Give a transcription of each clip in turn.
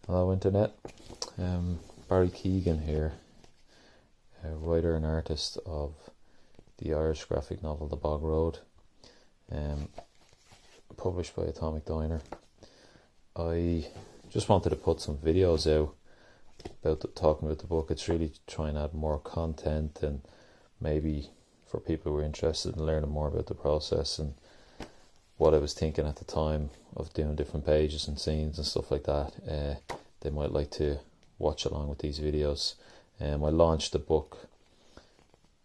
Hello Internet, Barry Keegan here, a writer and artist of the Irish graphic novel The Bog Road, published by Atomic Diner. I just wanted to put some videos out about talking about the book. It's really trying to add more content and maybe for people who are interested in learning more about the process and what I was thinking at the time of doing different pages and scenes and stuff like that. They might like to watch along with these videos. I launched the book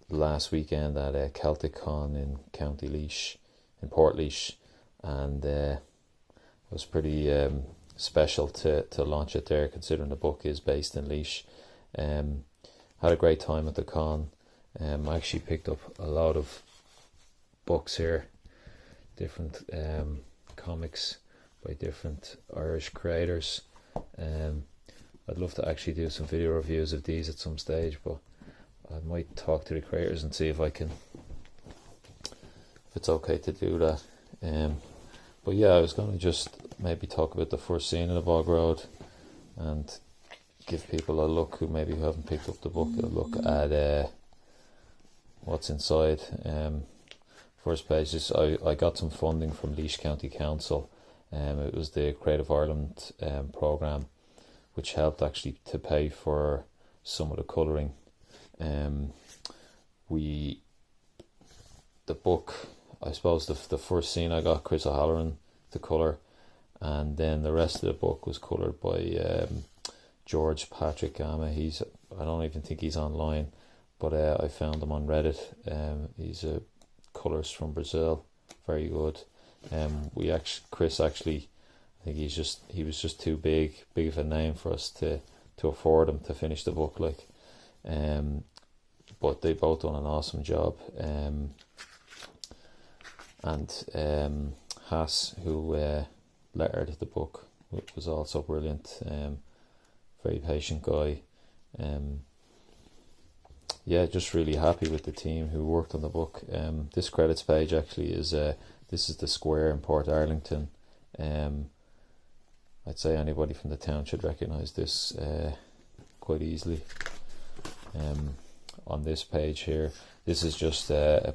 last weekend at Celtic Con in County Laois, in Portlaoise, and it was pretty special to launch it there, considering the book is based in Laois. Had a great time at the con. I actually picked up a lot of books here, different comics by different Irish creators. I'd love to actually do some video reviews of these at some stage, but I might talk to the creators and see if it's okay to do that. But yeah, I was going to just maybe talk about the first scene of The Bog Road and give people a look who haven't picked up the book, a look at what's inside. First page is I got some funding from Laois County Council. It was the Creative Ireland programme, which helped actually to pay for some of the colouring. The book, I suppose the first scene I got Chris O'Halloran to colour, and then the rest of the book was coloured by George Patrick Gama. I don't even think he's online, but I found him on Reddit. He's a colourist from Brazil, very good. Chris actually, I think he was just too big of a name for us to afford him to finish the book, but they both done an awesome job. And Haas, who lettered the book, was also brilliant. Very patient guy. Just really happy with the team who worked on the book. This credits page actually is this is the square in Port Arlington. I'd say anybody from the town should recognise this quite easily. On this page here, this is just a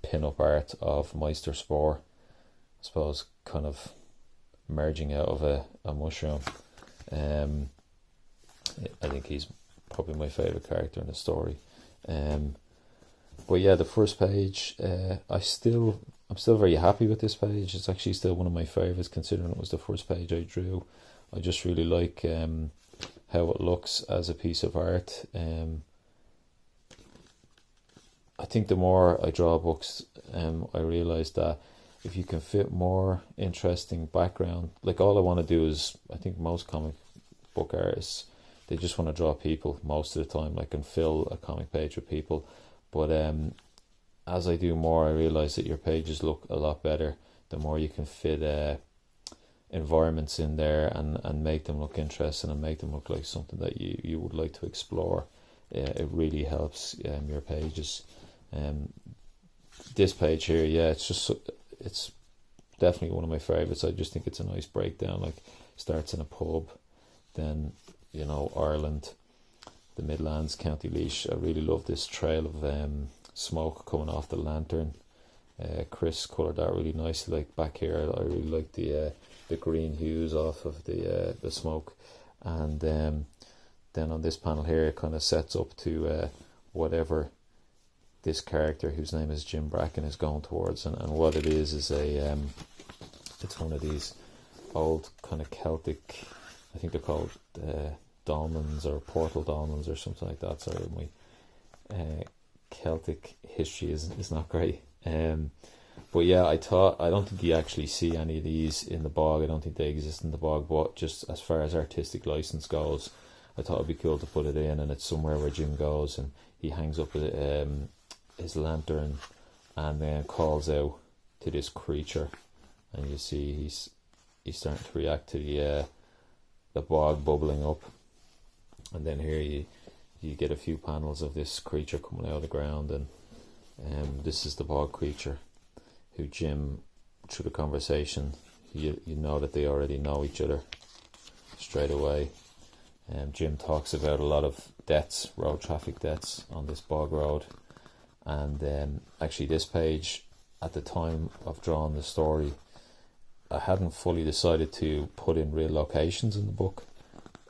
pin-up art of Meister Spore, I suppose, kind of emerging out of a mushroom. I think he's probably my favourite character in the story. But yeah, the first page, I'm still very happy with this page. It's actually still one of my favourites, considering it was the first page I drew. I just really like how it looks as a piece of art. I think the more I draw books, I realise that if you can fit more interesting background, like all I want to do is, I think most comic book artists, they just want to draw people most of the time, and fill a comic page with people. But as I do more, I realise that your pages look a lot better the more you can fit environments in there and make them look interesting and make them look like something that you would like to explore. It really helps your pages. This page here, it's definitely one of my favourites. I just think it's a nice breakdown. Starts in a pub, then Ireland, the Midlands, County Laois. I really love this trail of smoke coming off the lantern. Chris coloured that really nicely. Back here, I really like the green hues off of the smoke, and then on this panel here, it kind of sets up to whatever this character, whose name is Jim Bracken, is going towards, and what it is it's one of these old kind of Celtic, I think they're called dolmens or portal dolmens or something like that. Sorry, my Celtic history is not great. But yeah, I don't think you actually see any of these in the bog. I don't think they exist in the bog, but just as far as artistic license goes, I thought it'd be cool to put it in, and it's somewhere where Jim goes, and he hangs up his lantern and then calls out to this creature, and you see he's starting to react to the bog bubbling up. And then here you get a few panels of this creature coming out of the ground, and this is the bog creature, who Jim, through the conversation, you know that they already know each other straight away. Jim talks about a lot of deaths, road traffic deaths on this bog road. And actually this page, at the time of drawing the story, I hadn't fully decided to put in real locations in the book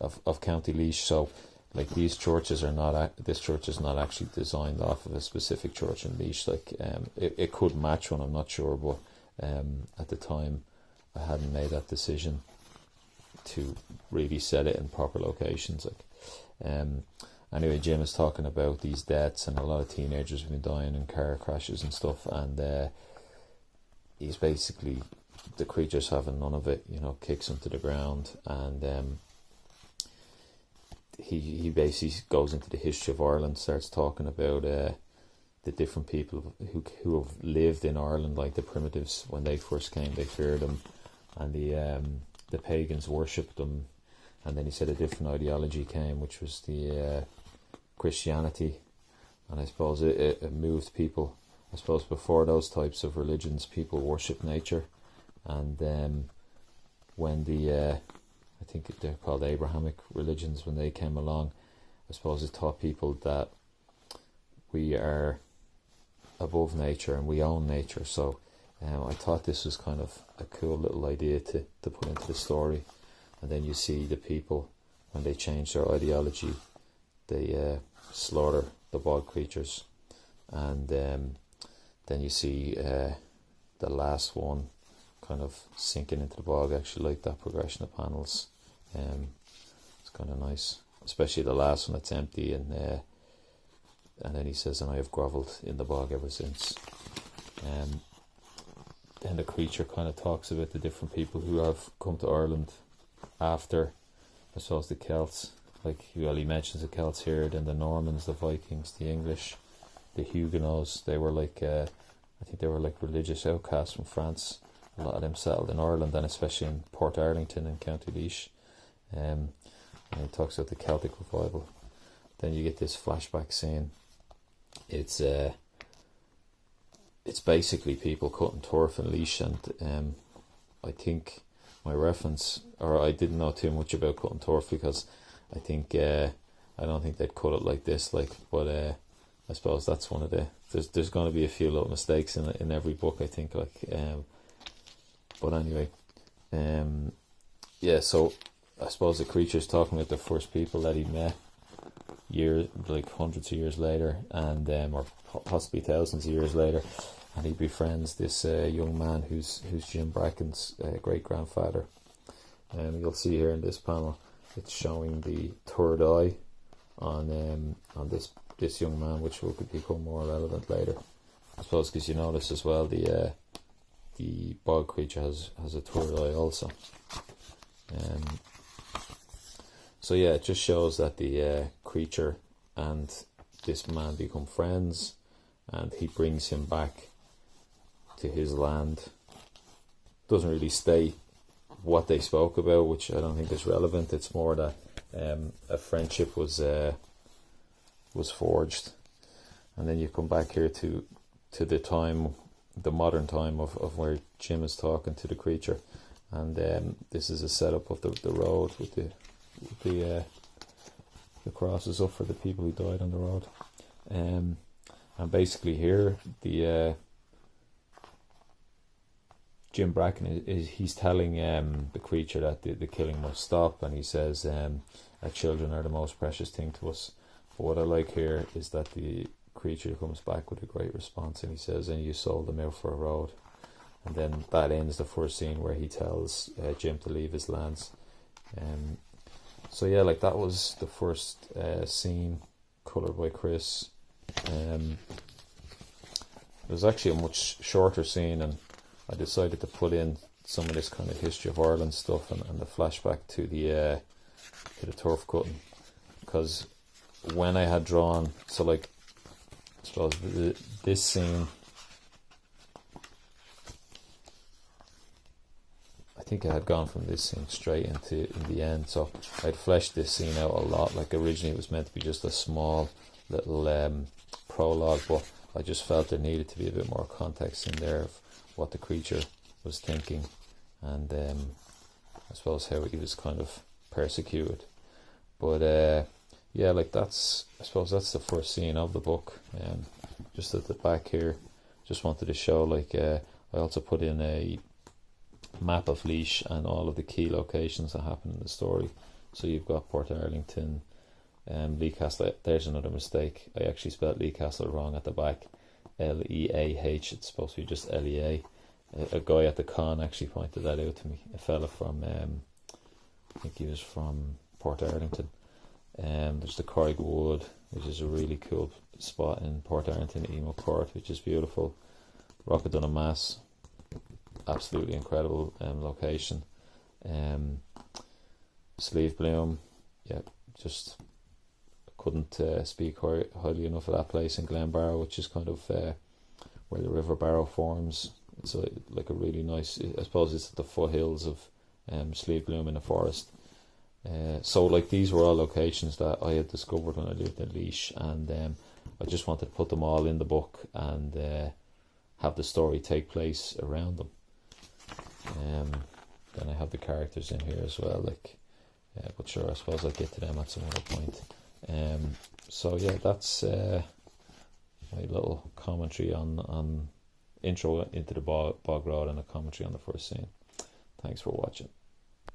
of County Laois. So like these churches are not, this church is not actually designed off of a specific church in Laois. Like it could match one, I'm not sure, but at the time I hadn't made that decision to really set it in proper locations. Like anyway, Jim is talking about these deaths, and a lot of teenagers have been dying in car crashes and stuff, and he's basically, the creature's having none of it, you know, kicks him to the ground. And he basically goes into the history of Ireland, starts talking about the different people who have lived in Ireland, like the primitives. When they first came, they feared them, and the pagans worshipped them. And then he said a different ideology came, which was the Christianity, and I suppose it moved people. I suppose before those types of religions, people worshipped nature, and when the I think they're called Abrahamic religions, when they came along, I suppose it taught people that we are above nature and we own nature. So I thought this was kind of a cool little idea to put into the story. And then you see the people, when they change their ideology, they slaughter the bog creatures. And then you see the last one kind of sinking into the bog. I actually like that progression of panels. It's kind of nice, especially the last one that's empty, and then he says, and I have grovelled in the bog ever since. Then the creature kind of talks about the different people who have come to Ireland after, I suppose, the Celts. Like, well, he mentions the Celts here, then the Normans, the Vikings, the English, the Huguenots. They were like, I think they were like religious outcasts from France. A lot of them settled in Ireland, and especially in Port Arlington in County Laois. And he talks about the Celtic revival. Then you get this flashback scene. It's basically people cutting turf in Laois, and I think my reference, or I didn't know too much about cutting turf, because I think I don't think they'd cut it like this, like, but I suppose that's one of the, there's going to be a few little mistakes in every book, I think, like, but anyway, yeah. So I suppose the creature's talking about the first people that he met, like hundreds of years later, and or possibly thousands of years later, and he befriends this young man who's Jim Bracken's great grandfather. You'll see here in this panel, it's showing the third eye on this young man, which will become more relevant later, I suppose, because you notice as well the bog creature has a third eye also. So yeah, it just shows that the creature and this man become friends, and he brings him back to his land. Doesn't really state what they spoke about, which I don't think is relevant. It's more that a friendship was forged. And then you come back here to the time, the modern time of where Jim is talking to the creature, and this is a setup of the road with the crosses up for the people who died on the road, and basically here the Jim Bracken he's telling the creature that the killing must stop, and he says that children are the most precious thing to us. But what I like here is that the creature comes back with a great response, and he says, and you sold them out for a road. And then that ends the first scene where he tells Jim to leave his lands. So yeah, like, that was the first scene, coloured by Chris. It was actually a much shorter scene, and I decided to put in some of this kind of history of Ireland stuff and the flashback to the turf cutting, because when I had drawn, so like, I suppose this scene, I think I had gone from this scene straight in the end, so I'd fleshed this scene out a lot. Like, originally it was meant to be just a small little prologue, but I just felt there needed to be a bit more context in there of what the creature was thinking, and I suppose how he was kind of persecuted. But yeah, like I suppose that's the first scene of the book. Just at the back here, just wanted to show, like, I also put in a map of Laois and all of the key locations that happen in the story. So you've got Portarlington, Lee Castle. There's another mistake. I actually spelled Lee Castle wrong at the back. Leah. It's supposed to be just Lea. A guy at the con actually pointed that out to me. A fella from, I think he was from Portarlington. There's the Corrig Wood, which is a really cool spot in Portarlington, Emo Court, which is beautiful. Rockadunna Mass, absolutely incredible location. Sleeve Bloom, yeah, just couldn't speak highly enough of that place in Glenbarrow, which is kind of where the River Barrow forms. It's like a really nice, I suppose it's at the foothills of Sleeve Bloom in the forest. So like these were all locations that I had discovered when I lived in Laois, and I just wanted to put them all in the book and have the story take place around them. Then I have the characters in here as well, like, but sure, I suppose I'll get to them at some other point. So yeah, that's my little commentary on intro into the Bog Road and a commentary on the first scene. Thanks for watching.